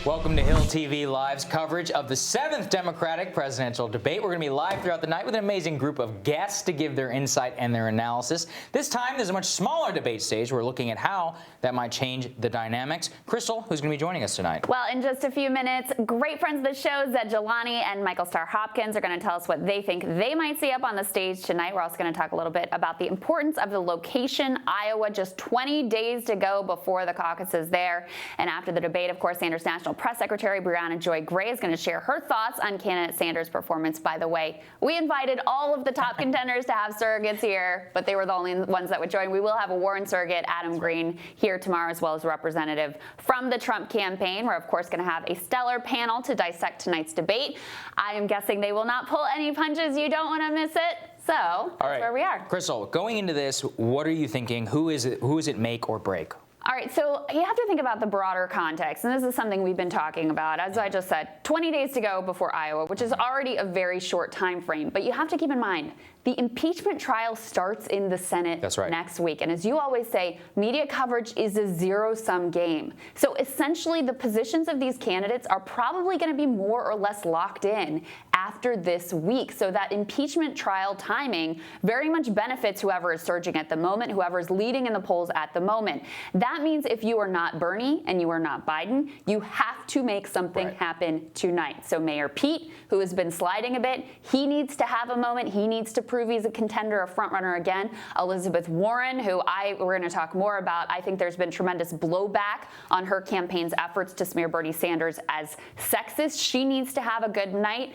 Welcome to Hill TV Live's coverage of the 7th Democratic presidential debate. We're going to be live throughout the night with an amazing group of guests to give their insight and their analysis. This time, there's a much smaller debate stage. We're looking at how that might change the dynamics. Crystal, who's going to be joining us tonight? Well, in just a few minutes, great friends of the show, Zed Jelani and Michael Starr Hopkins, are going to tell us what they think they might see up on the stage tonight. We're also going to talk a little bit about the importance of the location, Iowa, just 20 days to go before the caucuses there. And after the debate, of course, Sanders National Press Secretary Brianna Joy Gray is going to share her thoughts on candidate Sanders' performance. By the way, we invited all of the top contenders to have surrogates here, but they were the only ones that would join. We will have a Warren surrogate, Adam Green, here tomorrow, as well as a representative from the Trump campaign. We're, of course, going to have a stellar panel to dissect tonight's debate. I am guessing they will not pull any punches. You don't want to miss it. So that's where we are. Crystal, going into this, what are you thinking? Who is it make or break? All right, so you have to think about the broader context, and this is something we've been talking about. As I just said, 20 days to go before Iowa, which is already a very short time frame. But you have to keep in mind, the impeachment trial starts in the Senate next week. And as you always say, media coverage is a zero-sum game. So essentially, the positions of these candidates are probably going to be more or less locked in after this week. So that impeachment trial timing very much benefits whoever is surging at the moment, whoever is leading in the polls at the moment. That means if you are not Bernie and you are not Biden, you have to make something happen tonight. So Mayor Pete, who has been sliding a bit, he needs to have a moment. He needs to prove he's a contender, a frontrunner again. Elizabeth Warren, who we're going to talk more about. I think there's been tremendous blowback on her campaign's efforts to smear Bernie Sanders as sexist. She needs to have a good night.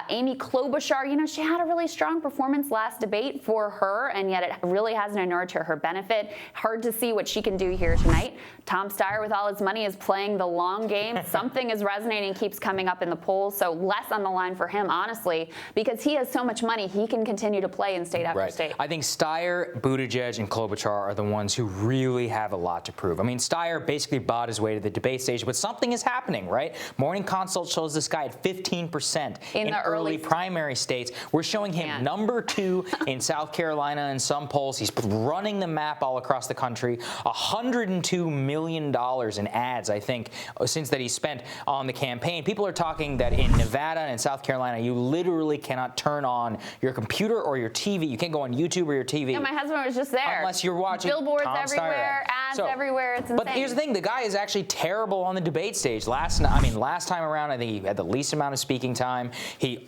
Amy Klobuchar, she had a really strong performance last debate for her, and yet it really hasn't inured to her benefit. Hard to see what she can do here tonight. Tom Steyer, with all his money, is playing the long game. Something is resonating, keeps coming up in the polls, so less on the line for him, honestly, because he has so much money, he can continue to play in state after state. I think Steyer, Buttigieg, and Klobuchar are the ones who really have a lot to prove. I mean, Steyer basically bought his way to the debate stage, but something is happening, right? Morning Consult shows this guy at 15% in the early primary states. We're showing him number 2 in South Carolina in some polls. He's running the map all across the country. $102 million in ads, I think, since that he spent on the campaign. People are talking that in Nevada and South Carolina, you literally cannot turn on your computer or your TV. You can't go on YouTube or your TV. Yeah, my husband was just there. Unless you're watching billboards Tom everywhere, ads everywhere. It's insane. But here's the thing: the guy is actually terrible on the debate stage. Last time around, I think he had the least amount of speaking time. He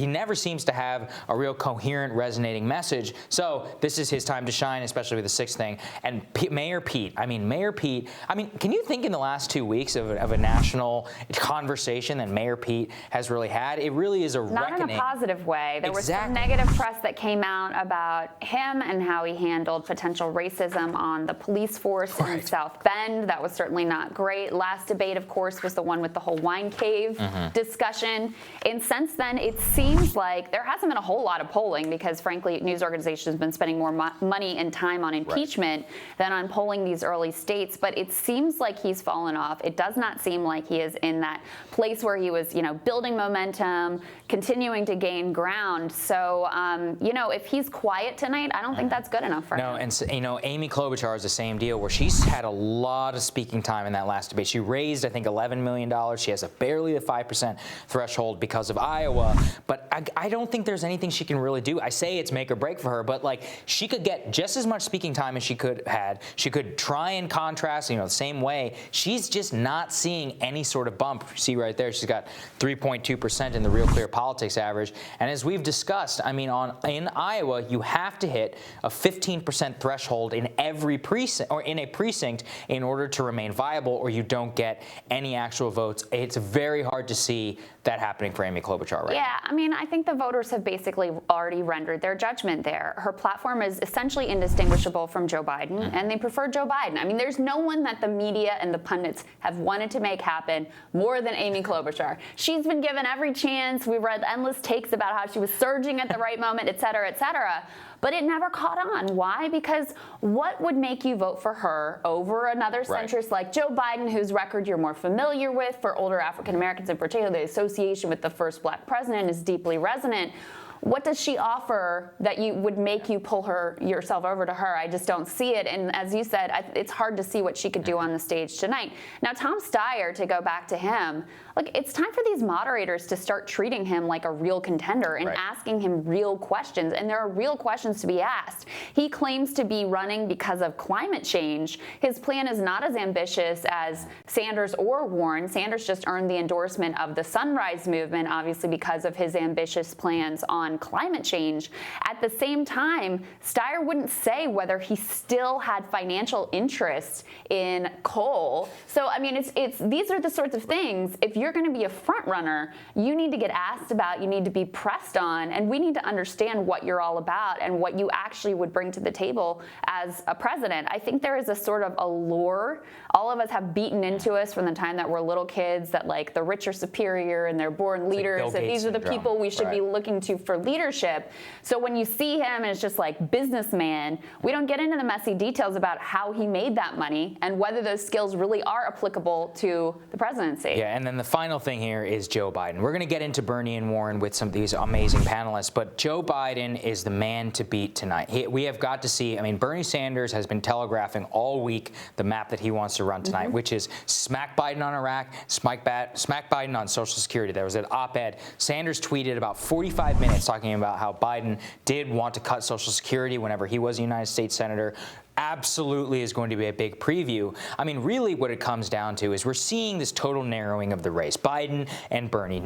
never seems to have a real coherent, resonating message. So this is his time to shine, especially with the 6th thing. And Mayor Pete. Can you think in the last 2 weeks of a national conversation that Mayor Pete has really had? It really is a reckoning. Not in a positive way. There was some negative press that came out about him and how he handled potential racism on the police force in South Bend. That was certainly not great. Last debate, of course, was the one with the whole wine cave discussion. And since then, it seems like there hasn't been a whole lot of polling because, frankly, news organizations have been spending more money and time on impeachment than on polling these early states. But it seems like he's fallen off. It does not seem like he is in that place where he was, building momentum, continuing to gain ground. So, if he's quiet tonight, I don't think that's good enough for him. No, and Amy Klobuchar is the same deal, where she's had a lot of speaking time in that last debate. She raised, I think, $11 million. She has barely the 5% threshold because of Iowa. But I don't think there's anything she can really do. I say it's make or break for her, but she could get just as much speaking time as she could had. She could try and contrast, the same way. She's just not seeing any sort of bump. You see right there, she's got 3.2% in the Real Clear Politics average. And as we've discussed, in Iowa, you have to hit a 15% threshold in every precinct or in a precinct in order to remain viable, or you don't get any actual votes. It's very hard to see that happening for Amy Klobuchar right now. I think the voters have basically already rendered their judgment there. Her platform is essentially indistinguishable from Joe Biden, and they prefer Joe Biden. There's no one that the media and the pundits have wanted to make happen more than Amy Klobuchar. She's been given every chance. We read endless takes about how she was surging at the right moment, et cetera, et cetera. But it never caught on. Why? Because what would make you vote for her over another centrist like Joe Biden, whose record you're more familiar with? For older African Americans in particular, the association with the first black president is deeply resonant. what does she offer that you would make you pull yourself over to her? I just don't see it. And as you said, it's hard to see what she could do on the stage tonight. Now, Tom Steyer, to go back to him, look, it's time for these moderators to start treating him like a real contender and asking him real questions. And there are real questions to be asked. He claims to be running because of climate change. His plan is not as ambitious as Sanders or Warren. Sanders just earned the endorsement of the Sunrise Movement, obviously because of his ambitious plans on climate change. At the same time, Steyer wouldn't say whether he still had financial interest in coal. So, I mean, these are the sorts of things, if you're going to be a front runner, you need to get asked about, you need to be pressed on, and we need to understand what you're all about and what you actually would bring to the table as a president. I think there is a sort of allure all of us have beaten into us from the time that we're little kids, that like the rich are superior and they're born leaders, and these are the people we should be looking to for leadership. So when you see him and it's just like businessman, we don't get into the messy details about how he made that money and whether those skills really are applicable to the presidency. Yeah, and then the final thing here is Joe Biden. We're going to get into Bernie and Warren with some of these amazing panelists, but Joe Biden is the man to beat tonight. We have got to see, I mean, Bernie Sanders has been telegraphing all week the map that he wants to run tonight, which is smack Biden on Iraq, smack Biden on Social Security. There was an op-ed. Sanders tweeted about 45 minutes talking about how Biden did want to cut Social Security whenever he was a United States Senator. Absolutely is going to be a big preview. I mean, really what it comes down to is we're seeing this total narrowing of the race. Biden and Bernie,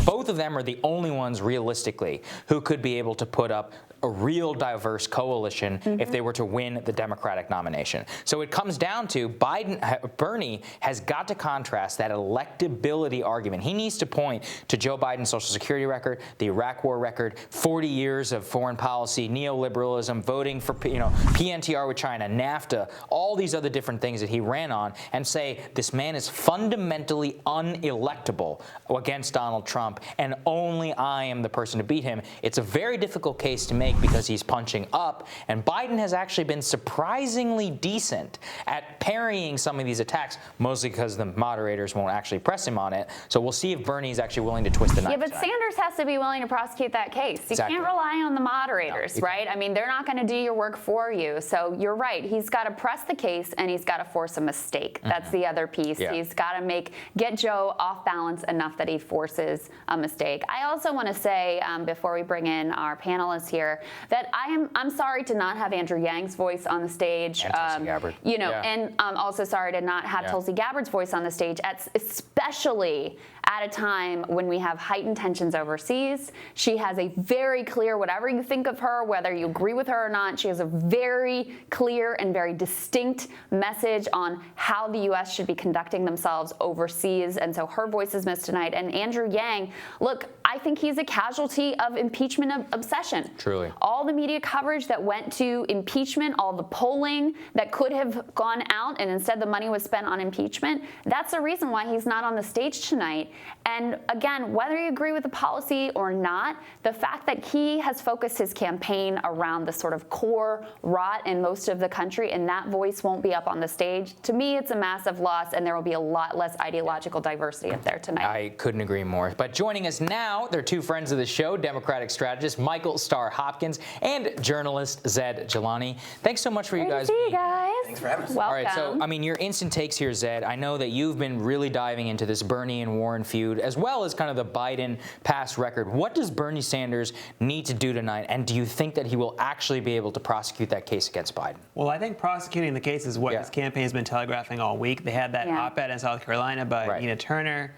both of them are the only ones realistically who could be able to put up a real diverse coalition if they were to win the Democratic nomination. So it comes down to Bernie has got to contrast that electability argument. He needs to point to Joe Biden's Social Security record, the Iraq War record, 40 years of foreign policy, neoliberalism, voting for PNTR with China, NAFTA, all these other different things that he ran on, and say this man is fundamentally unelectable against Donald Trump, and only I am the person to beat him. It's a very difficult case to make because he's punching up, and Biden has actually been surprisingly decent at parrying some of these attacks, mostly because the moderators won't actually press him on it. So we'll see if Bernie's actually willing to twist the knife. Yeah, but Sanders has to be willing to prosecute that case. You can't rely on the moderators, right? I mean, they're not going to do your work for you. So you're right. He's got to press the case, and he's got to force a mistake. That's the other piece. He's got to get Joe off balance enough that he forces a mistake. I also want to say, before we bring in our panelists here, that I'm sorry to not have Andrew Yang's voice on the stage. And Tulsi Gabbard. And I'm also sorry to not have Tulsi Gabbard's voice on the stage, especially at a time when we have heightened tensions overseas. She has a very clear, whatever you think of her, whether you agree with her or not, she has a very clear and very distinct message on how the U.S. should be conducting themselves overseas. And so her voice is missed tonight. And Andrew Yang, look, I think he's a casualty of impeachment obsession. Truly. All the media coverage that went to impeachment, all the polling that could have gone out, and instead the money was spent on impeachment, that's the reason why he's not on the stage tonight. And again, whether you agree with the policy or not, the fact that he has focused his campaign around the sort of core rot in most of the country, and that voice won't be up on the stage, to me it's a massive loss, and there will be a lot less ideological diversity up there tonight. I couldn't agree more. But joining us now, they're two friends of the show, Democratic strategist Michael Starr Hopkins and journalist Zed Jelani. Thanks so much for you guys being here. Thanks for having us. Welcome. All right, so I mean, your instant takes here, Zed. I know that you've been really diving into this Bernie and Warren feud, as well as kind of the Biden past record. What does Bernie Sanders need to do tonight, and do you think that he will actually be able to prosecute that case against Biden? Well, I think prosecuting the case is what his campaign has been telegraphing all week. They had that op-ed in South Carolina by Nina Turner.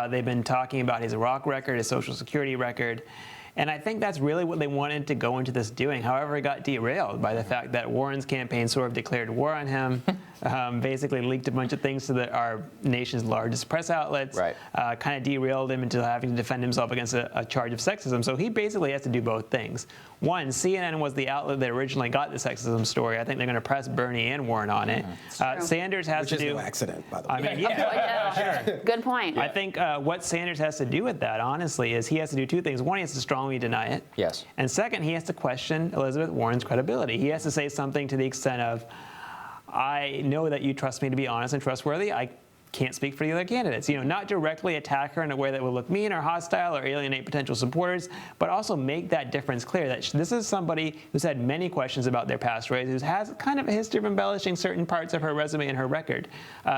They've been talking about his Iraq record, his Social Security record. And I think that's really what they wanted to go into this doing. However, it got derailed by the fact that Warren's campaign sort of declared war on him, basically leaked a bunch of things to our nation's largest press outlets, kind of derailed him into having to defend himself against a charge of sexism. So he basically has to do both things. One, CNN was the outlet that originally got the sexism story. I think they're going to press Bernie and Warren on it. Sanders has to do... Which is no accident, by the way. I mean, sure. Good point. I think what Sanders has to do with that, honestly, is he has to do two things. One, he has to strongly deny it. Yes. And second, he has to question Elizabeth Warren's credibility. He has to say something to the extent of, I know that you trust me to be honest and trustworthy. I can't speak for the other candidates. Not directly attack her in a way that will look mean or hostile or alienate potential supporters, but also make that difference clear that this is somebody who's had many questions about their past race, who has kind of a history of embellishing certain parts of her resume and her record.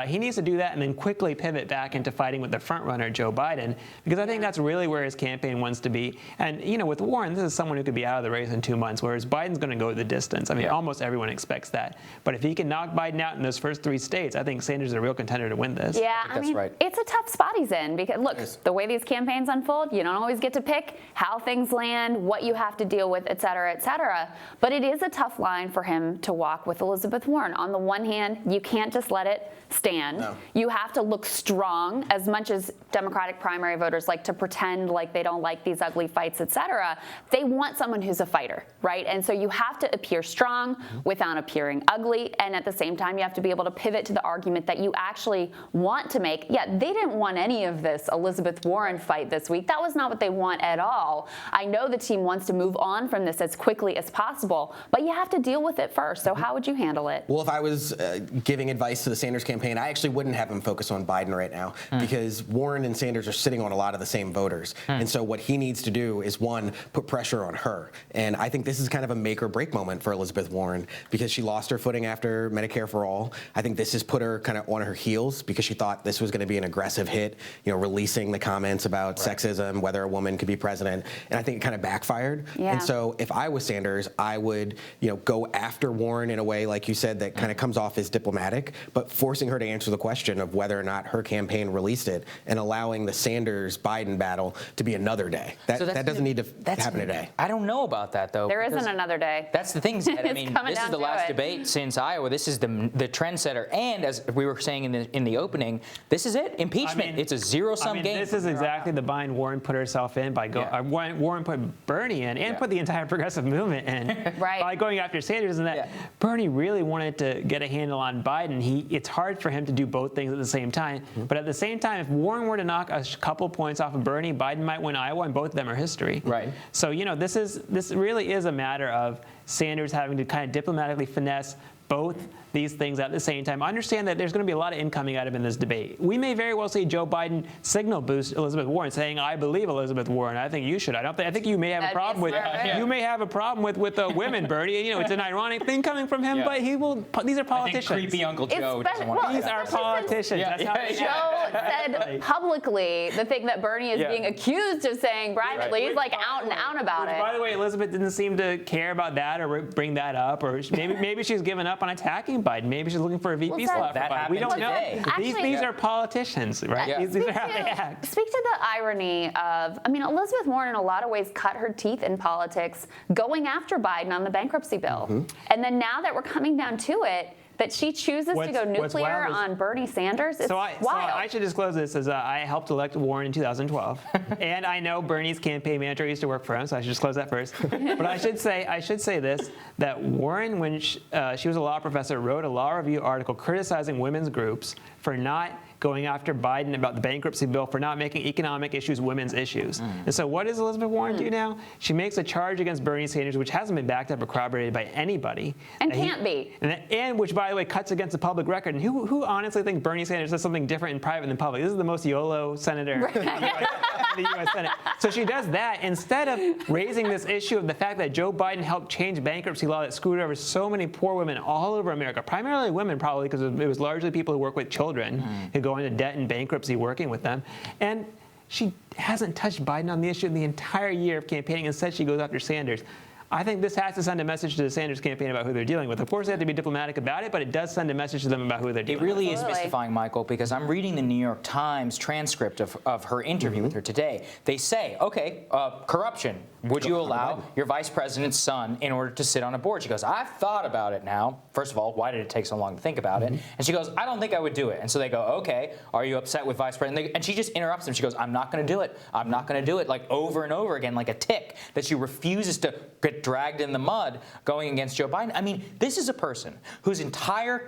He needs to do that and then quickly pivot back into fighting with the front runner, Joe Biden, because I think that's really where his campaign wants to be. And, with Warren, this is someone who could be out of the race in 2 months, whereas Biden's going to go the distance. I mean, almost everyone expects that. But if he can knock Biden out in those first 3 states, I think Sanders is a real contender to win this. Yeah, I mean, it's a tough spot he's in because, look, the way these campaigns unfold, you don't always get to pick how things land, what you have to deal with, et cetera, et cetera. But it is a tough line for him to walk with Elizabeth Warren. On the one hand, you can't just let it stand. No. You have to look strong, as much as Democratic primary voters like to pretend like they don't like these ugly fights, et cetera. They want someone who's a fighter, right? And so you have to appear strong without appearing ugly. And at the same time, you have to be able to pivot to the argument that you actually want to make. Yeah, they didn't want any of this Elizabeth Warren fight this week. That was not what they want at all. I know the team wants to move on from this as quickly as possible, but you have to deal with it first. So how would you handle it? Well, if I was giving advice to the Sanders campaign, I actually wouldn't have him focus on Biden right now because Warren and Sanders are sitting on a lot of the same voters. And so what he needs to do is, one, put pressure on her. And I think this is kind of a make or break moment for Elizabeth Warren because she lost her footing after Medicare for All. I think this has put her kind of on her heels because she thought this was going to be an aggressive hit, releasing the comments about sexism, whether a woman could be president. And I think it kind of backfired. Yeah. And so if I was Sanders, I would, go after Warren in a way, like you said, that kind of comes off as diplomatic, but forcing her to answer the question of whether or not her campaign released it and allowing the Sanders-Biden battle to be another day. That doesn't need to happen today. I don't know about that, though. There isn't another day. That's the thing. I mean, this is the last debate since Iowa. This is the trendsetter. And as we were saying in the opening, this is it. Impeachment. I mean, it's a zero-sum game. This is exactly the bind Warren put herself in by Warren put Bernie in and put the entire progressive movement in by going after Sanders. And that Bernie really wanted to get a handle on Biden. It's hard for him to do both things at the same time. But at the same time, if Warren were to knock a couple points off of Bernie, Biden might win Iowa, and both of them are history. Right. So, this really is a matter of Sanders having to kind of diplomatically finesse both these things at the same time. Understand that there's going to be a lot of incoming out of in this debate. We may very well see Joe Biden signal boost Elizabeth Warren, saying, "I believe Elizabeth Warren. I think you should." I think you may have a problem with. You may have a problem with the women, Bernie. It's an ironic thing coming from him, but he will. These are politicians. I think creepy Uncle Joe. These are politicians. That's how Joe said publicly the thing that Bernie is being accused of saying privately. He's like out and out about it. By the way, Elizabeth didn't seem to care about that or bring that up, or maybe she's given up on attacking Biden. Maybe she's looking for a VP slot for Biden. We don't know. These are politicians, right? Yeah. These are how they act. Speak to the irony of, Elizabeth Warren in a lot of ways cut her teeth in politics going after Biden on the bankruptcy bill. And then now that we're coming down to it, that she chooses to go nuclear on Bernie Sanders. It's wild. So I should disclose this as I helped elect Warren in 2012, and I know Bernie's campaign manager used to work for him, so I should disclose that first. But I should say this: that Warren, when she was a law professor, wrote a law review article criticizing women's groups for not going after Biden about the bankruptcy bill, for not making economic issues women's issues. And so what does Elizabeth Warren do now? She makes a charge against Bernie Sanders, which hasn't been backed up or corroborated by anybody. And can't be. And which, by the way, cuts against the public record. And who honestly thinks Bernie Sanders does something different in private than public? This is the most YOLO senator in the U.S. Senate. So she does that instead of raising this issue of the fact that Joe Biden helped change bankruptcy law that screwed over so many poor women all over America, primarily women probably because it was largely people who work with children who go into debt and bankruptcy working with them. And she hasn't touched Biden on the issue in the entire year of campaigning. Instead, she goes after Sanders. I think this has to send a message to the Sanders campaign about who they're dealing with. Of course, they have to be diplomatic about it, but it does send a message to them about who they're dealing with. It really is mystifying, Michael, because I'm reading the New York Times transcript of her interview with her today. They say, okay, corruption. Would you allow your vice president's son in order to sit on a board? She goes, I've thought about it now. First of all, why did it take so long to think about it? And she goes, I don't think I would do it. And so they go, okay, are you upset with vice president? And she just interrupts them. She goes, I'm not going to do it. I'm not going to do it, like over and over again, like a tick, that she refuses to get dragged in the mud going against Joe Biden. I mean, this is a person whose entire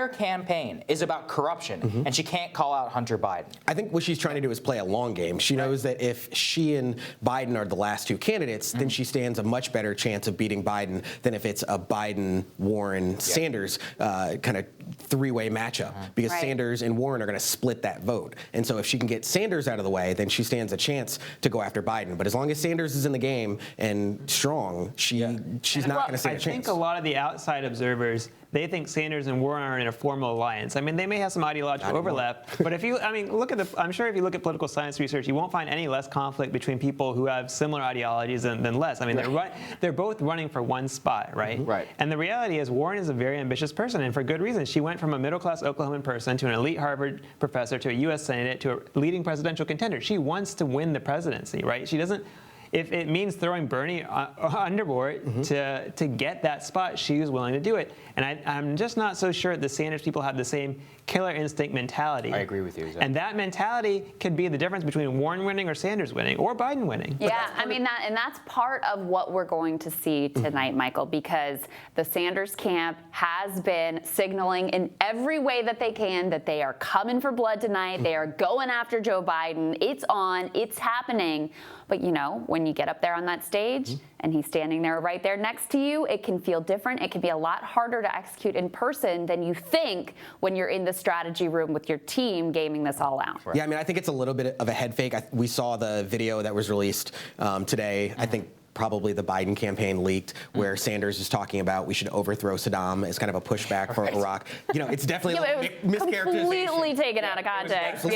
campaign is about corruption, and she can't call out Hunter Biden. I think what she's trying to do is play a long game. She knows that if she and Biden are the last two candidates, then she stands a much better chance of beating Biden than if it's a Biden, Warren, Sanders kind of three-way matchup, because Sanders and Warren are going to split that vote. And so if she can get Sanders out of the way, then she stands a chance to go after Biden. But as long as Sanders is in the game and strong, she's not going to stand a chance. I think a lot of the outside observers, they think Sanders and Warren are in a formal alliance. I mean, they may have some ideological overlap, but if you, I mean, I'm sure if you look at political science research, you won't find any less conflict between people who have similar ideologies than less. I mean, they're both running for one spot, right? Right. And the reality is Warren is a very ambitious person, and for good reason. She went from a middle-class Oklahoman person to an elite Harvard professor to a U.S. Senate to a leading presidential contender. She wants to win the presidency, right? She doesn't. If it means throwing Bernie underboard to get that spot, she was willing to do it. And I'm just not so sure the Sanders people have the same killer instinct mentality. I agree with you. Exactly. And that mentality could be the difference between Warren winning or Sanders winning or Biden winning. Yeah, I mean, that's part of what we're going to see tonight, Michael, because the Sanders camp has been signaling in every way that they can that they are coming for blood tonight. They are going after Joe Biden. It's on. It's happening. But, you know, when you get up there on that stage and he's standing there right there next to you, it can feel different. It can be a lot harder to execute in person than you think when you're in the strategy room with your team gaming this all out. Yeah, I mean, I think it's a little bit of a head fake. We saw the video that was released today. I think probably the Biden campaign leaked, where Sanders is talking about we should overthrow Saddam as kind of a pushback for Iraq. You know, it's definitely it was completely taken out of context.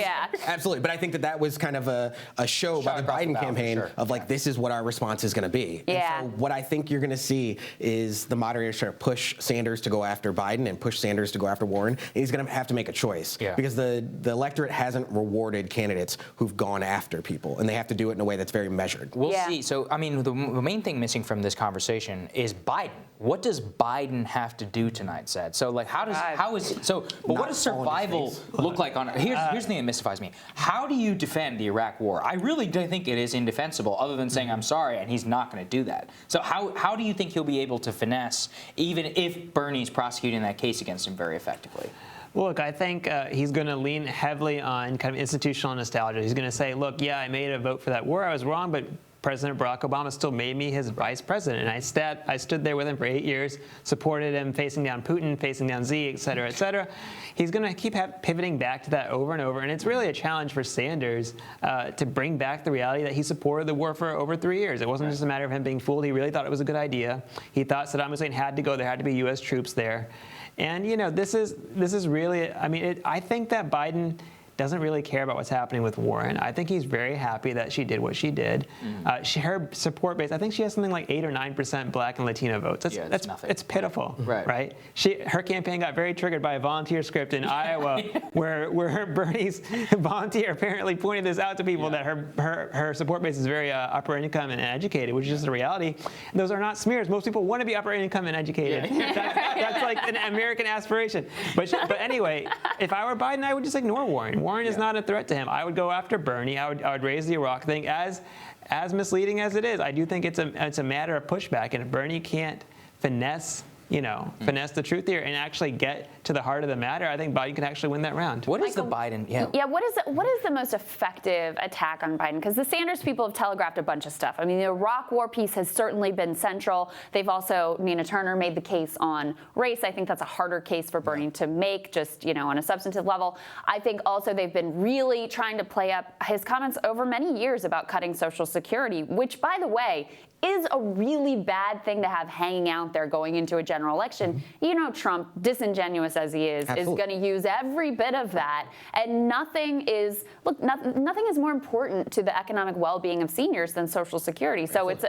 Absolutely. But I think that was kind of a show by the Biden campaign of like, this is what our response is going to be. Yeah. And so what I think you're going to see is the moderators trying to push Sanders to go after Biden and push Sanders to go after Warren. And he's going to have to make a choice because the electorate hasn't rewarded candidates who've gone after people, and they have to do it in a way that's very measured. We'll see. So, I mean, the main thing missing from this conversation is Biden. What does Biden have to do tonight, Zed? So, like, what does survival look like on? Here's the thing that mystifies me. How do you defend the Iraq War? I really do think it is indefensible, other than saying I'm sorry, and he's not going to do that. So, how do you think he'll be able to finesse, even if Bernie's prosecuting that case against him very effectively? Well, look, I think he's going to lean heavily on kind of institutional nostalgia. He's going to say, look, yeah, I made a vote for that war. I was wrong, but President Barack Obama still made me his vice president. And I stood there with him for 8 years, supported him facing down Putin, facing down Xi, et cetera, et cetera. He's going to keep pivoting back to that over and over. And it's really a challenge for Sanders to bring back the reality that he supported the war for over 3 years. It wasn't just a matter of him being fooled. He really thought it was a good idea. He thought Saddam Hussein had to go. There had to be U.S. troops there. And, you know, this is really, I mean, I think that Biden doesn't really care about what's happening with Warren. I think he's very happy that she did what she did. Her support base, I think she has something like 8 or 9% Black and Latino votes. That's nothing. It's pitiful, right? Her campaign got very triggered by a volunteer script in Iowa, where Bernie's volunteer apparently pointed this out to people that her support base is very upper income and educated, which is just a reality. And those are not smears. Most people want to be upper income and educated. That's like an American aspiration. But anyway, if I were Biden, I would just ignore Warren. Warren is not a threat to him. I would go after Bernie. I would raise the Iraq thing as misleading as it is. I do think it's a matter of pushback, and if Bernie can't finesse the truth here and actually get to the heart of the matter, I think Biden can actually win that round. What is the Biden? What is the most effective attack on Biden? Because the Sanders people have telegraphed a bunch of stuff. I mean, the Iraq War piece has certainly been central. They've also, Nina Turner made the case on race. I think that's a harder case for Bernie to make, just, on a substantive level. I think also they've been really trying to play up his comments over many years about cutting Social Security, which, by the way, is a really bad thing to have hanging out there going into a general election. Trump, disingenuous as he is going to use every bit of that. And nothing is more important to the economic well-being of seniors than Social Security. So it's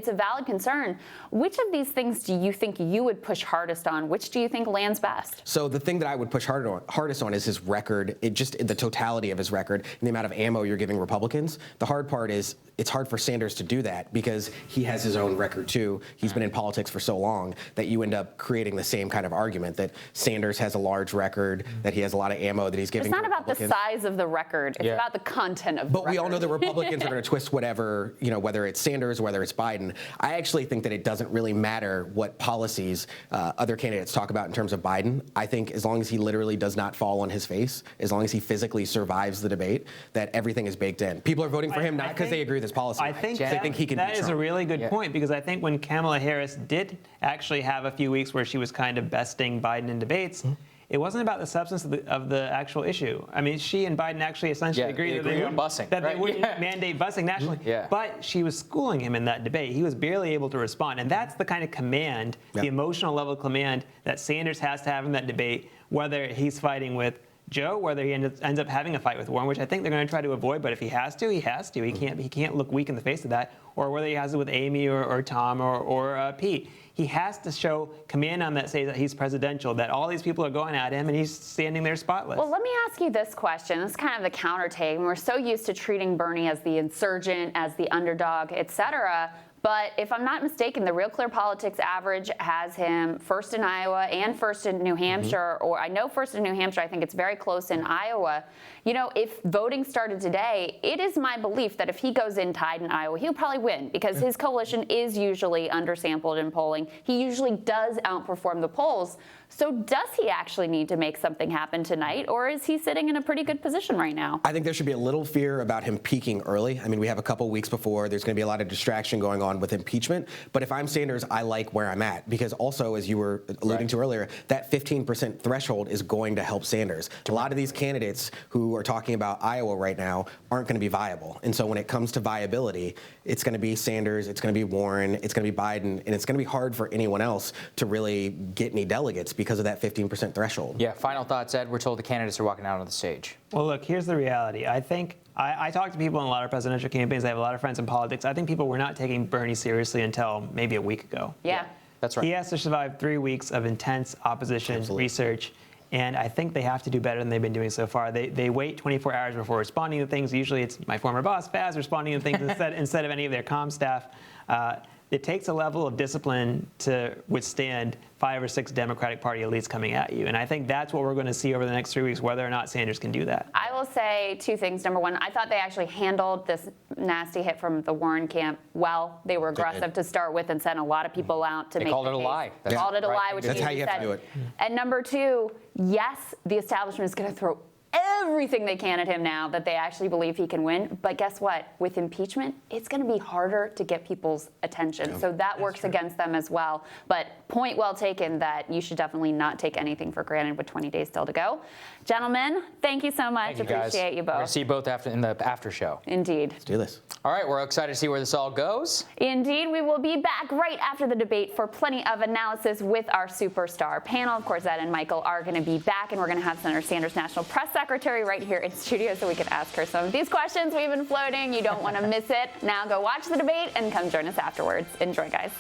a valid concern. Which of these things do you think you would push hardest on? Which do you think lands best? So the thing that I would push hardest on is his record, the totality of his record and the amount of ammo you're giving Republicans. The hard part is it's hard for Sanders to do that because he has his own record too. He's been in politics for so long that you end up creating the same kind of argument that Sanders has a large record, that he has a lot of ammo that he's giving. It's not about the size of the record. It's about the content of the record. But we all know that Republicans are going to twist whatever, whether it's Sanders or whether it's Biden. I actually think that it doesn't really matter what policies other candidates talk about in terms of Biden. I think as long as he literally does not fall on his face, as long as he physically survives the debate, that everything is baked in. People are voting for him not because they agree with his policy. I think they think he can that beat is Trump. a really good point, because I think when Kamala Harris did actually have a few weeks where she was kind of besting Biden in debates, it wasn't about the substance of the actual issue. I mean, she and Biden actually essentially agreed that they wouldn't mandate busing nationally. But she was schooling him in that debate. He was barely able to respond. And that's the kind of command, the emotional level of command that Sanders has to have in that debate, whether he's fighting with Joe, whether he ends up having a fight with Warren, which I think they're going to try to avoid. But if he has to, he has to. He can't look weak in the face of that. Or whether he has it with Amy or Tom or Pete. He has to show command on that stage that he's presidential, that all these people are going at him and he's standing there spotless. Well, let me ask you this question. This is kind of the counter take. We're so used to treating Bernie as the insurgent, as the underdog, et cetera. But if I'm not mistaken, the Real Clear Politics average has him first in Iowa and first in New Hampshire, or I know first in New Hampshire. I think it's very close in Iowa. If voting started today, it is my belief that if he goes in tied in Iowa, he'll probably win, because his coalition is usually undersampled in polling. He usually does outperform the polls. So does he actually need to make something happen tonight, or is he sitting in a pretty good position right now? I think there should be a little fear about him peaking early. I mean, we have a couple weeks before. There's going to be a lot of distraction going on with impeachment. But if I'm Sanders, I like where I'm at, because also, as you were alluding to earlier, that 15% threshold is going to help Sanders. A lot of these candidates who are talking about Iowa right now aren't going to be viable. And so when it comes to viability, it's going to be Sanders, it's going to be Warren, it's going to be Biden, and it's going to be hard for anyone else to really get any delegates because of that 15% threshold. Yeah, final thoughts, Ed. We're told the candidates are walking out on the stage. Well, look, here's the reality. I think I talk to people in a lot of presidential campaigns. I have a lot of friends in politics. I think people were not taking Bernie seriously until maybe a week ago. Yeah. That's right. He has to survive 3 weeks of intense opposition research. And I think they have to do better than they've been doing so far. They wait 24 hours before responding to things. Usually it's my former boss, Faz, responding to things instead of any of their comm staff. It takes a level of discipline to withstand 5 or 6 Democratic Party elites coming at you. And I think that's what we're going to see over the next 3 weeks, whether or not Sanders can do that. I will say 2 things. Number one, I thought they actually handled this nasty hit from the Warren camp well. They were aggressive to start with and sent a lot of people out to make the case. They called it a lie. They called it a lie, which that's how you have to do it. And number 2, yes, the establishment is going to throw everything they can at him now that they actually believe he can win. But guess what? With impeachment, it's going to be harder to get people's attention. So that works against them as well. But point well taken that you should definitely not take anything for granted with 20 days still to go. Gentlemen, thank you so much. Appreciate you both. We're going to see you both in the after show. Indeed. Let's do this. All right, we're excited to see where this all goes. Indeed, we will be back right after the debate for plenty of analysis with our superstar panel. Of course, Ed and Michael are going to be back, and we're going to have Senator Sanders' National Press Secretary right here in studio so we can ask her some of these questions we've been floating. You don't want to miss it. Now go watch the debate and come join us afterwards. Enjoy, guys.